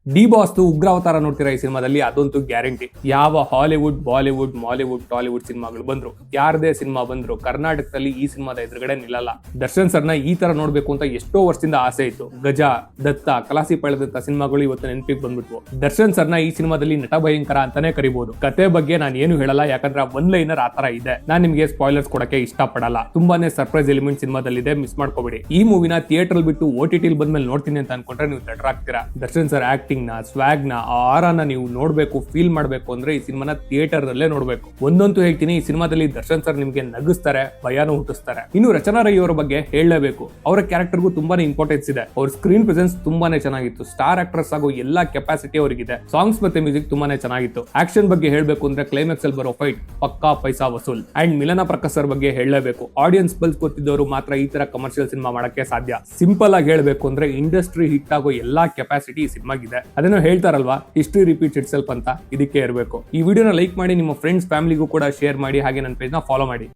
D boss ಉಗ್ರಾವತಾರ ನೋಡ್ತೀರಾ ಈ ಸಿನಿಮಾದಲ್ಲಿ, ಅದಂತೂ ಗ್ಯಾರಂಟಿ. ಯಾವ ಹಾಲಿವುಡ್, ಬಾಲಿವುಡ್, ಮಾಲಿವುಡ್, ಟಾಲಿವುಡ್ ಸಿನಿಮಾಗಳು ಬಂದ್ರು, ಯಾರದೇ ಸಿನಿಮಾ ಬಂದ್ರು, ಕರ್ನಾಟಕದಲ್ಲಿ ಈ ಸಿನಿಮಾದ ಎದುರುಗಡೆ ನಿಲ್ಲಲ್ಲ. ದರ್ಶನ್ ಸರ್ನ ಈ ತರ ನೋಡ್ಬೇಕು ಅಂತ ಎಷ್ಟೋ ವರ್ಷದಿಂದ ಆಸೆ ಇತ್ತು. ಗಜ, ದತ್ತ, ಕಲಾಸಿ ಪಳೆದಂತ ಸಿನಿಮಾಗಳು ಇವತ್ತು ನೆನಪಿಗೆ ಬಂದ್ಬಿಟ್ವು. ದರ್ಶನ್ ಸರ್ನ ಈ ಸಿನಿಮಾದಲ್ಲಿ ನಟ ಭಯಂಕರ ಅಂತಾನೆ ಕರಿಬಹುದು. ಕತೆ ಬಗ್ಗೆ ನಾನು ಏನು ಹೇಳಲ್ಲ, ಯಾಕಂದ್ರೆ ಒನ್ ಲೈನರ್ ಆತರ ಇದೆ. ನಾನ್ ನಿಮ್ಗೆ ಸ್ಪಾಯ್ಲರ್ಸ್ ಕೊಡಕ್ಕೆ ಇಷ್ಟ ಪಡಲ್ಲ. ತುಂಬಾನೇ ಸರ್ಪ್ರೈಸ್ ಎಲಿಮೆಂಟ್ ಸಿನಿಮಾದಲ್ಲಿದೆ, ಮಿಸ್ ಮಾಡ್ಕೋಬೇಡಿ. ಈ ಮೂವಿನ ಥಿಯೇಟರ್ ಬಿಟ್ಟು OTT ಬಂದ್ಮೇಲೆ ನೋಡ್ತೀನಿ ಅಂತ ಅನ್ಕೊಂಡ್ರೆ ನೀವು ತಡರಾಗ್ತೀರಾ. ದರ್ಶನ್ ಸರ್ ಆಕ್ಟಿಂಗ್ ನ, ಸ್ವಾಗ್ ನ, ಆರನ ನೀವು ನೋಡ್ಬೇಕು, ಫೀಲ್ ಮಾಡ್ಬೇಕು ಅಂದ್ರೆ ಈ ಸಿನಿಮಾನ ಥಿಯೇಟರ್ ಅಲ್ಲೇ ನೋಡ್ಬೇಕು. ಒಂದಂತೂ ಹೇಳ್ತೀನಿ, ಈ ಸಿನಿಮಾದಲ್ಲಿ ದರ್ಶನ್ ಸರ್ ನಿಮ್ಗೆ ನಗಿಸ್ತಾರೆ, ಭಯಾನು ಹುಟ್ಟಿಸ್ತಾರೆ. ಇನ್ನು ರಚನಾ ರೈ ಅವರ ಬಗ್ಗೆ ಹೇಳಲೇಬೇಕು. ಅವರ ಕ್ಯಾರೆಕ್ಟರ್ಗೂ ತುಂಬಾನೇ ಇಂಪಾರ್ಟೆನ್ಸ್ ಇದೆ. ಅವ್ರ ಸ್ಕ್ರೀನ್ ಪ್ರೆಸೆನ್ಸ್ ತುಂಬಾನೇ ಚೆನ್ನಾಗಿತ್ತು. ಸ್ಟಾರ್ ಆಕ್ಟ್ರೆಸ್ ಆಗೋ ಎಲ್ಲಾ ಕೆಪಾಸಿಟಿ ಅವರಿಗಿದೆ. ಸಾಂಗ್ಸ್ ಮತ್ತೆ ಮ್ಯೂಸಿಕ್ ತುಂಬಾನೇ ಚೆನ್ನಾಗಿತ್ತು. ಆಕ್ಷನ್ ಬಗ್ಗೆ ಹೇಳ್ಬೇಕು ಅಂದ್ರೆ ಕ್ಲೈಮ್ಯಾಕ್ಸ್ ಅಲ್ಲಿ ಬರೋ ಫೈಟ್ ಪಕ್ಕಾ ಪೈಸಾ ವಸೂಲ್. ಅಂಡ್ ಮಿಲನ ಪ್ರಕಾಶ್ ಸರ್ ಬಗ್ಗೆ ಹೇಳಲೇಬೇಕು. ಆಡಿಯನ್ಸ್ ಬಲ್ಸ್ ಗೊತ್ತಿದ್ದವರು ಮಾತ್ರ ಈ ತರ ಕಮರ್ಷಿಯಲ್ ಸಿನಿಮಾ ಮಾಡಕ್ಕೆ ಸಾಧ್ಯ. ಸಿಂಪಲ್ ಆಗಿ ಹೇಳ್ಬೇಕು ಅಂದ್ರೆ ಇಂಡಸ್ಟ್ರಿ ಹಿಟ್ ಆಗೋ ಎಲ್ಲಾ ಕೆಪಾಸಿಟಿ ಈ ಸಿನಿಮಾಗಿದೆ. ಅದೇನೋ ಹೇಳ್ತಾರಲ್ವಾ, ಹಿಸ್ಟ್ರಿ ರಿಪೀಟ್ಸ್ ಇಟ್ ಸೆಲ್ಫ್ ಅಂತ, ಇದಕ್ಕೆ ಇರಬೇಕು. ಈ ವಿಡಿಯೋನ ಲೈಕ್ ಮಾಡಿ, ನಿಮ್ಮ ಫ್ರೆಂಡ್ಸ್ ಫ್ಯಾಮಿಲಿಗೂ ಕೂಡ ಶೇರ್ ಮಾಡಿ, ಹಾಗೆ ನನ್ನ ಪೇಜ್ ನ ಫಾಲೋ ಮಾಡಿ.